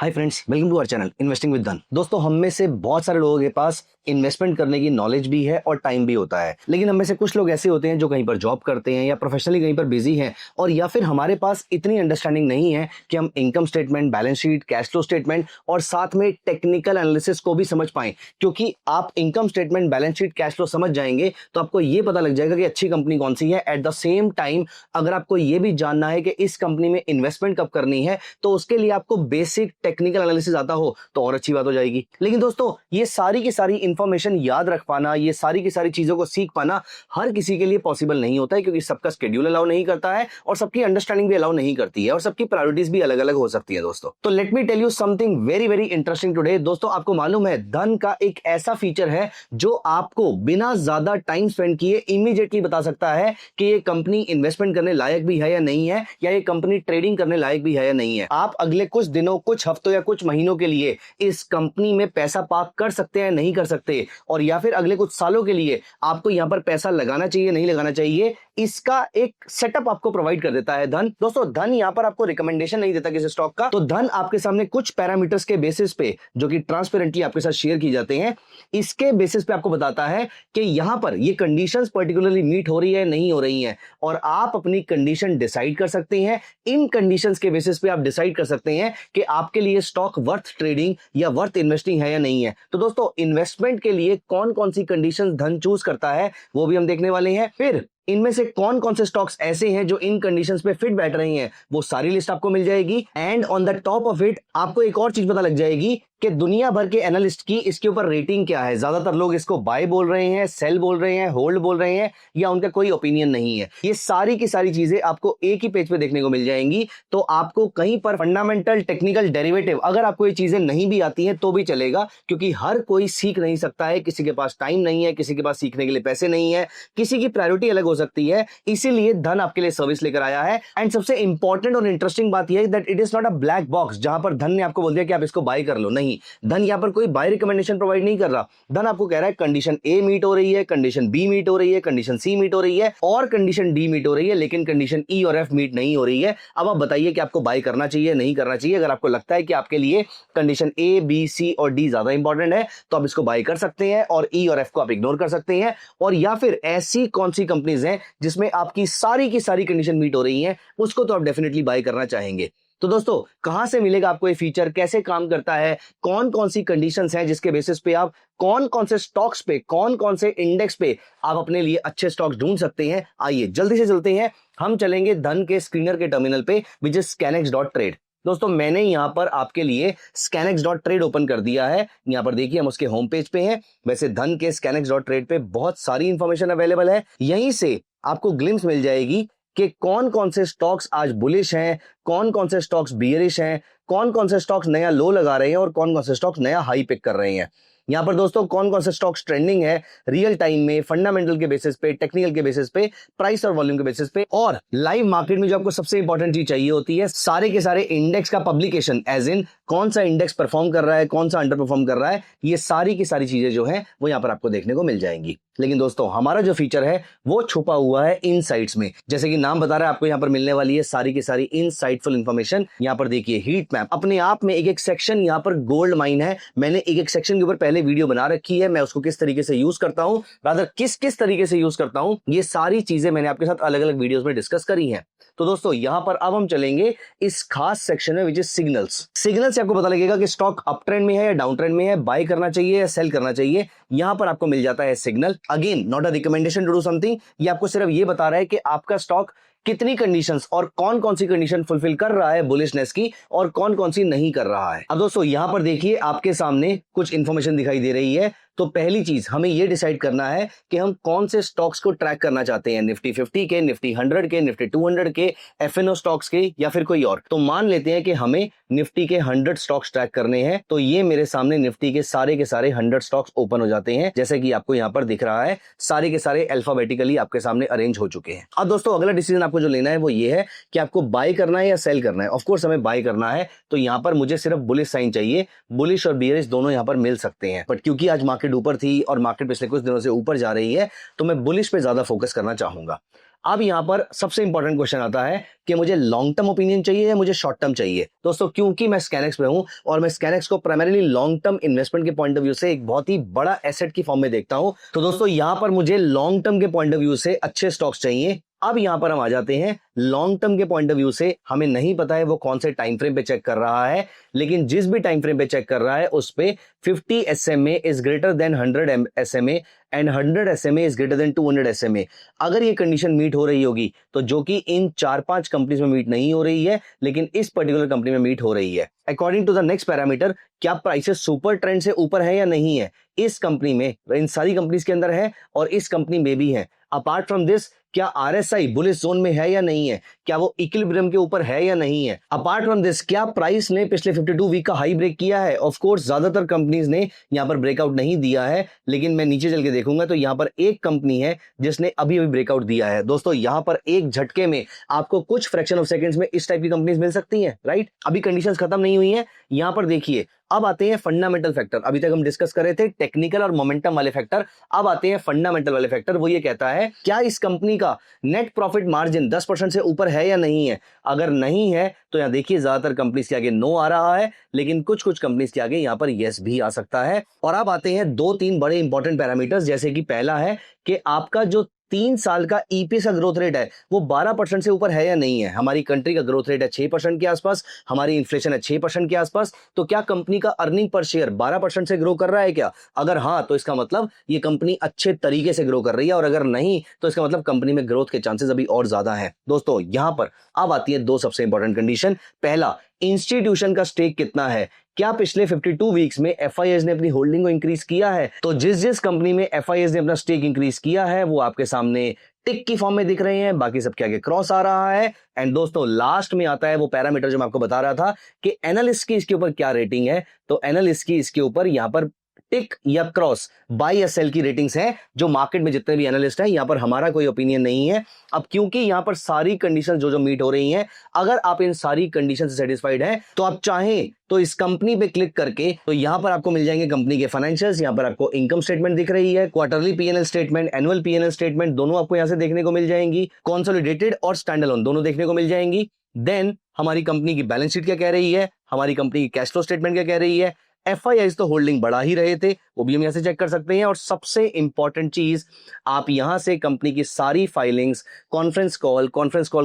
Hi friends, welcome to our channel investing with Dhan. दोस्तों, हम में से बहुत सारे लोगों के पास इन्वेस्टमेंट करने की नॉलेज भी है और टाइम भी होता है, लेकिन हम में से कुछ लोग ऐसे होते हैं जो कहीं पर जॉब करते हैं या प्रोफेशनली कहीं पर बिजी हैं, और या फिर हमारे पास इतनी अंडरस्टैंडिंग नहीं है कि हम income statement, balance sheet, cash flow statement और साथ में टेक्निकल एनालिसिस को भी समझ पाएं। क्योंकि आप income statement, balance sheet, cash flow समझ जाएंगे तो आपको ये पता लग जाएगा कि अच्छी कंपनी कौन सी है। एट द सेम टाइम अगर आपको ये भी जानना है कि इस कंपनी में इन्वेस्टमेंट कब करनी है, तो उसके लिए आपको बेसिक टेक्निकल एनालिसिस आता हो तो और अच्छी बात हो जाएगी। लेकिन दोस्तों, ये सारी की सारी इंफॉर्मेशन याद रख पाना, ये सारी की सारी चीजों को सीख पाना हर किसी के लिए पॉसिबल नहीं होता है, क्योंकि सबका शेड्यूल अलाउ नहीं करता है और सबकी अंडरस्टैंडिंग भी अलाउ नहीं करती है और सबकी प्रायोरिटीज भी अलग अलग हो सकती है। दोस्तों, तो let me tell you something very very interesting today. दोस्तों, आपको मालूम है धन का एक ऐसा फीचर है जो आपको बिना ज्यादा टाइम स्पेंड किए इमीडिएटली बता सकता है कि ये कंपनी इन्वेस्टमेंट करने लायक भी है या नहीं है, या ये कंपनी ट्रेडिंग करने लायक भी है या नहीं है। आप अगले कुछ दिनों, कुछ हफ्तों या कुछ महीनों के लिए इस कंपनी में पैसा पार्क कर सकते हैं, नहीं कर सकते, और या फिर अगले कुछ सालों के लिए आपको यहां पर पैसा लगाना चाहिए, नहीं लगाना चाहिए, इसका एक सेटअप आपको प्रोवाइड कर देता है धन। दोस्तों, धन यहां पर आपको रिकमेंडेशन नहीं देता किसी स्टॉक का, तो धन आपके सामने कुछ पैरामीटर्स के बेसिस पे, जो कि ट्रांसपेरेंटली आपके साथ शेयर किए जाते हैं, इसके बेसिस पे आपको बताता है कि यहां पर ये कंडीशंस पर्टिकुलरली मीट हो रही है, नहीं हो रही है, और आप अपनी कंडीशन डिसाइड कर सकते हैं। इन कंडीशंस के बेसिस पे आप डिसाइड कर सकते हैं कि आपके लिए स्टॉक वर्थ ट्रेडिंग या वर्थ इन्वेस्टिंग है या नहीं है। तो दोस्तों, इन्वेस्टमेंट के लिए कौन कौन सी कंडीशंस धन चूज करता है वो भी हम देखने वाले हैं। फिर इनमें से कौन कौन से स्टॉक्स ऐसे हैं जो इन कंडीशंस पे फिट बैठ रही हैं, वो सारी लिस्ट आपको मिल जाएगी। And on the top of it आपको एक और चीज पता लग जाएगी कि दुनिया भर के एनालिस्ट की इसके ऊपर रेटिंग क्या है। ज्यादातर लोग इसको बाय बोल रहे हैं, सेल बोल रहे हैं, होल्ड बोल रहे हैं, या उनका कोई ओपिनियन नहीं है। ये सारी की सारी चीजें आपको एक ही पेज पे देखने को मिल जाएंगी। तो आपको कहीं पर फंडामेंटल, टेक्निकल, डेरिवेटिव अगर आपको ये चीजें नहीं भी आती हैं तो भी चलेगा, क्योंकि हर कोई सीख नहीं सकता है। किसी के पास टाइम नहीं है, किसी के पास सीखने के लिए पैसे नहीं है, किसी की प्रायोरिटी अलग हो सकती है। इसीलिए धन आपके लिए सर्विस लेकर आया है। एंड सबसे इंपॉर्टेंट और इंटरेस्टिंग बात यह है that it is not a black box जहां पर धन ने आपको बोल दिया कि आप इसको बाय कर लो। नहीं, धन यहां पर कोई बाय रिकमेंडेशन प्रोवाइड नहीं कर रहा। धन आपको कह रहा है कंडीशन ए मीट हो रही है, कंडीशन बी मीट हो रही है, कंडीशन सी मीट हो रही है और कंडीशन डी मीट हो रही है, लेकिन कंडीशन ई और एफ मीट नहीं हो रही है। अब आप बताइए कि आपको बाय करना चाहिए, नहीं करना चाहिए। अगर आपको लगता है कि आपके लिए कंडीशन ए, बी, सी और डी ज्यादा इंपॉर्टेंट है तो आप इसको बाय कर सकते हैं और ई और एफ को आप इग्नोर कर सकते हैं। और या फिर ऐसी कौन सी कंपनीज हैं जिसमें आपकी सारी की सारी कंडीशन मीट हो रही हैं, उसको तो आप डेफिनेटली बाय करना चाहेंगे। तो दोस्तों, कहां से मिलेगा आपको ये फीचर, कैसे काम करता है, कौन कौन सी कंडीशंस हैं जिसके बेसिस पे आप कौन कौन से स्टॉक्स पे, कौन कौन से इंडेक्स पे आप अपने लिए अच्छे स्टॉक्स ढूंढ सकते हैं, आइए जल्दी से चलते हैं। हम चलेंगे धन के स्क्रीनर के टर्मिनल पे, विच इज scanex.trade। दोस्तों, मैंने यहां पर आपके लिए scanex.trade ओपन कर दिया है। यहां पर देखिए हम उसके होम पेज पे हैं। वैसे धन के scanex.trade पे बहुत सारी इंफॉर्मेशन अवेलेबल है। यहीं से आपको ग्लिम्स मिल जाएगी कि कौन कौन से स्टॉक्स आज बुलिश हैं, कौन कौन से स्टॉक्स बियरिश हैं, कौन कौन से स्टॉक्स नया लो लगा रहे हैं और कौन कौन से स्टॉक्स नया हाई पिक कर रहे हैं। यहां पर दोस्तों कौन कौन से स्टॉक्स ट्रेंडिंग है रियल टाइम में, फंडामेंटल के बेसिस पे, टेक्निकल के बेसिस पे, प्राइस और वॉल्यूम के बेसिस पे, और लाइव मार्केट में जो आपको सबसे इंपॉर्टेंट चीज चाहिए होती है, सारे के सारे इंडेक्स का पब्लिकेशन, एज इन कौन सा इंडेक्स परफॉर्म कर रहा है, कौन सा अंडर परफॉर्म कर रहा है, ये सारी की सारी चीजें जो है वो यहां पर आपको देखने को मिल जाएंगी। लेकिन दोस्तों, हमारा जो फीचर है वो छुपा हुआ है इनसाइट्स में। जैसे कि नाम बता रहा है, आपको यहां पर मिलने वाली है सारी की सारी इनसाइटफुल इंफॉर्मेशन। यहां पर देखिए हीट मैप, अपने आप में एक एक सेक्शन यहां पर गोल्ड माइन है। मैंने एक एक सेक्शन के ऊपर पहले वीडियो बना रखी है। मैं उसको किस तरीके से यूज करता हूं, रादर किस किस तरीके से यूज करता हूं, ये सारी चीजें मैंने आपके साथ अलग अलग वीडियोस में डिस्कस करी हैं। तो दोस्तों, यहां पर अब हम चलेंगे इस खास सेक्शन में, विच इज सिग्नल्स। सिग्नल से आपको पता लगेगा कि स्टॉक अप ट्रेंड में है या डाउन ट्रेंड में है, बाय करना चाहिए या सेल करना चाहिए। यहां पर आपको मिल जाता है signal. Again, not a recommendation to do something, ये आपको सिर्फ ये बता रहा है कि आपका स्टॉक कितनी कंडीशंस और कौन कौन सी कंडीशन फुलफिल कर रहा है बुलिशनेस की और कौन कौन सी नहीं कर रहा है। अब दोस्तों, यहां पर देखिए आपके सामने कुछ इंफॉर्मेशन दिखाई दे रही है। तो पहली चीज हमें यह डिसाइड करना है कि हम कौन से स्टॉक्स को ट्रैक करना चाहते हैं, निफ्टी 50 के, निफ्टी 100 के, निफ्टी 200 के, एफएनओ स्टॉक्स के, या फिर कोई और। तो मान लेते हैं कि हमें निफ्टी के 100 स्टॉक्स ट्रैक करने हैं। तो ये मेरे सामने निफ्टी के सारे 100 स्टॉक्स ओपन हो जाते हैं, जैसे कि आपको यहां पर दिख रहा है। सारे के सारे अल्फाबेटिकली आपके सामने अरेंज हो चुके हैं। अब दोस्तों, अगला डिसीजन आपको जो लेना है वो ये है कि आपको बाय करना है या सेल करना है। ऑफ कोर्स हमें बाय करना है, तो यहां पर मुझे सिर्फ बुलिश साइन चाहिए। बुलिश और बियरिश दोनों यहां पर मिल सकते हैं, बट क्योंकि आज मार्केट ऊपर थी और मार्केट पिछले कुछ दिनों से ऊपर जा रही है, तो मैं बुलिश पे ज्यादा फोकस करना चाहूंगा। अब यहाँ पर सबसे इंपॉर्टेंट क्वेश्चन आता है कि मुझे लॉन्ग टर्म ओपिनियन चाहिए या मुझे शॉर्ट टर्म चाहिए। दोस्तों क्योंकि मैं स्कैनेक्स पे हूं और मैं स्कैनेक्स को प्राइमरीली लॉन्ग टर्म इन्वेस्टमेंट के पॉइंट ऑफ व्यू से एक बहुत ही बड़ा एसेट की फॉर्म में देखता हूं, तो दोस्तों यहां पर मुझे लॉन्ग टर्म के पॉइंट ऑफ व्यू से अच्छे स्टॉक्स चाहिए। अब यहां पर हम आ जाते हैं लॉन्ग टर्म के पॉइंट ऑफ व्यू से, हमें नहीं पता है वो कौन से टाइम फ्रेम पे चेक कर रहा है, लेकिन जिस भी टाइम फ्रेम पे चेक कर रहा है उस पे 50 SMA is greater than 100 SMA and 100 SMA is greater than 200 SMA। अगर ये कंडीशन मीट हो रही होगी, तो जो कि इन 4-5 कंपनीज में मीट नहीं हो रही है, लेकिन इस पर्टिकुलर कंपनी में मीट हो रही है। According to the next parameter, क्या प्राइसेस सुपर ट्रेंड से ऊपर है या नहीं है, इस कंपनी में, इन सारी कंपनीज के अंदर है और इस कंपनी में भी है। अपार्ट फ्रॉम दिस, क्या RSI बुलिश जोन में है या नहीं है, क्या वो इक्विलिब्रियम के ऊपर है या नहीं है। अपार्ट फ्रॉम दिस, क्या प्राइस ने पिछले 52 वीक का हाई ब्रेक किया है। ऑफ कोर्स ज्यादातर कंपनीज ने यहां पर ब्रेकआउट नहीं दिया है, लेकिन मैं नीचे चल के देखूंगा तो यहां पर एक कंपनी है जिसने अभी अभी ब्रेकआउट दिया है। दोस्तों यहां पर एक झटके में आपको कुछ फ्रैक्शन ऑफ सेकंड्स में इस टाइप की कंपनीज मिल सकती हैं, राइट। अभी कंडीशंस खत्म नहीं हुई हैं। यहां पर देखिए, अब आते हैं फंडामेंटल फैक्टर। अभी तक हम डिस्कस कर रहे थे टेक्निकल और मोमेंटम वाले फैक्टर, अब आते हैं फंडामेंटल वाले फैक्टर। वो ये कहता है क्या इस कंपनी का नेट प्रॉफिट मार्जिन 10% से ऊपर है या नहीं है। अगर नहीं है तो यहां देखिए ज्यादातर कंपनीज के आगे नो आ रहा है, लेकिन कुछ कुछ कंपनीज के आगे यहां पर यस भी आ सकता है। और अब आते हैं 2-3 बड़े इंपॉर्टेंट पैरामीटर्स, जैसे कि पहला है कि आपका जो 3 साल का EPS का ग्रोथ रेट है वो 12% से ऊपर है या नहीं है। हमारी कंट्री का ग्रोथ रेट है 6% के आसपास, हमारी इन्फ्लेशन है 6% के आसपास, तो क्या कंपनी का अर्निंग पर शेयर 12% से ग्रो कर रहा है क्या। अगर हाँ, तो इसका मतलब ये कंपनी अच्छे तरीके से ग्रो कर रही है, और अगर नहीं तो इसका मतलब कंपनी में ग्रोथ के चांसेस अभी और ज्यादा है। दोस्तों यहां पर अब आती है 2 सबसे इंपॉर्टेंट कंडीशन। पहला, इंस्टीट्यूशन का स्टेक कितना है। क्या पिछले 52 वीक्स में FIS ने अपनी होल्डिंग को इंक्रीज किया है। तो जिस जिस कंपनी में FIS ने अपना स्टेक इंक्रीज किया है वो आपके सामने टिक की फॉर्म में दिख रहे हैं, बाकी सबके आगे क्रॉस आ रहा है। एंड दोस्तों लास्ट में आता है वो पैरामीटर जो मैं आपको बता रहा था कि एनालिस्ट की इसके ऊपर क्या रेटिंग है। तो एनालिस्ट की इसके ऊपर यहां पर टिक या क्रॉस, बाय या सेल की रेटिंग्स हैं। जो मार्केट में जितने भी एनालिस्ट हैं, यहां पर हमारा कोई ओपिनियन नहीं है। अब क्योंकि यहां पर सारी कंडीशन जो मीट हो रही हैं, अगर आप इन सारी कंडीशन से सेटिस्फाइड हैं तो आप चाहें तो इस कंपनी पे क्लिक करके, तो यहां पर आपको मिल जाएंगे कंपनी के फाइनेंशियल्स। यहां पर आपको इनकम स्टेटमेंट दिख रही है, quarterly P&L statement, annual P&L statement, दोनों आपको यहां से देखने को मिल जाएंगी। कंसोलिडेटेड और स्टैंड अलोन दोनों देखने को मिल जाएंगी। देन हमारी कंपनी की बैलेंस शीट क्या कह रही है, हमारी कंपनी की कैश फ्लो स्टेटमेंट क्या कह रही है। FIS तो होल्डिंग बढ़ा ही रहे थे, वो भी हम यहां से चेक कर सकते हैं। और सबसे इंपॉर्टेंट चीज, आप यहां से कंपनी की सारी फाइलिंग्स, कॉन्फ्रेंस कॉल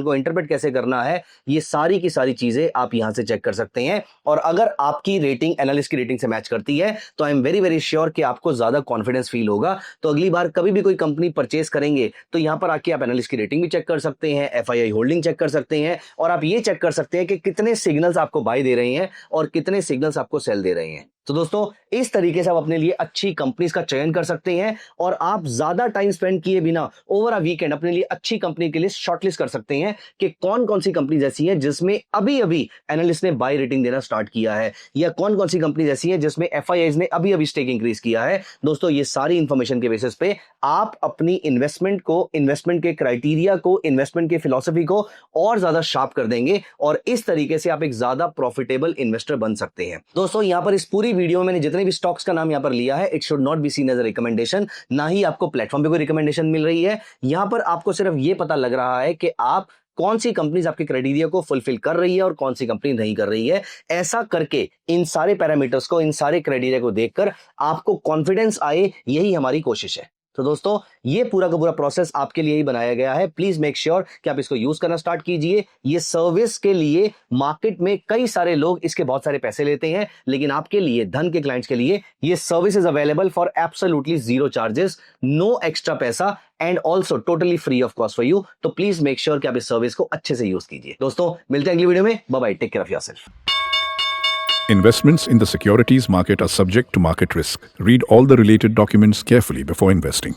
को इंटरप्रेट कैसे करना है, ये सारी की सारी चीजें आप यहां से चेक कर सकते हैं। और अगर आपकी रेटिंग एनालिस्ट की रेटिंग से मैच करती है तो I am very very sure कि आपको ज्यादा कॉन्फिडेंस फील होगा। तो अगली बार कभी भी कोई कंपनी परचेस करेंगे तो यहां पर आके आप एनालिस्ट की रेटिंग भी चेक कर सकते हैं, FII होल्डिंग चेक कर सकते हैं, और आप ये चेक कर सकते हैं कि कितने सिग्नल्स आपको बाय दे रहे हैं और कितने सिग्नल्स आपको सेल दे रहे हैं। तो दोस्तों इस तरीके से आप अपने लिए अच्छी कंपनीज का चयन कर सकते हैं, और आप ज्यादा टाइम स्पेंड किए बिना ओवर अ वीकेंड अपने लिए अच्छी कंपनी के लिए शॉर्टलिस्ट कर सकते हैं कि कौन कौन सी कंपनीज ऐसी हैं जिसमें अभी अभी एनालिस्ट ने बाय रेटिंग देना स्टार्ट किया है, या कौन कौन सी कंपनीज ऐसी हैं जिसमें FIS ने अभी अभी स्टेक इंक्रीज किया है। दोस्तों ये सारी इंफॉर्मेशन के बेसिस पे आप अपनी इन्वेस्टमेंट को, इन्वेस्टमेंट के क्राइटेरिया को, इन्वेस्टमेंट के फिलॉसफी को और ज्यादा शार्प कर देंगे, और इस तरीके से आप एक ज्यादा प्रॉफिटेबल इन्वेस्टर बन सकते हैं। दोस्तों यहां पर इस पूरी वीडियो में मैंने जितने भी स्टॉक्स का नाम यहां पर लिया है, it should not be seen as a recommendation, ना ही आपको प्लेटफॉर्म पे कोई रिकमेंडेशन मिल रही है। यहां पर आपको सिर्फ ये पता लग रहा है कि आप कौन सी कंपनीज आपके क्राइटेरिया को फुलफिल कर रही है और कौन सी कंपनी नहीं कर रही है। ऐसा करके इन सारे पैरामीटर्स को, इन सारे क्राइटेरिया को देखकर आपको कॉन्फिडेंस आए, यही हमारी कोशिश है। तो दोस्तों ये पूरा का पूरा प्रोसेस आपके लिए ही बनाया गया है। प्लीज मेक श्योर कि आप इसको यूज करना स्टार्ट कीजिए। ये सर्विस के लिए मार्केट में कई सारे लोग इसके बहुत सारे पैसे लेते हैं, लेकिन आपके लिए, धन के क्लाइंट्स के लिए, ये service is available for absolutely 0 charges, no extra पैसा, and also totally free of cost for you. तो प्लीज मेक श्योर कि आप इस सर्विस को अच्छे से यूज कीजिए। दोस्तों मिलते हैं अगली वीडियो में। Bye bye, take care of yourself. Investments in the securities market are subject to market risk. Read all the related documents carefully before investing.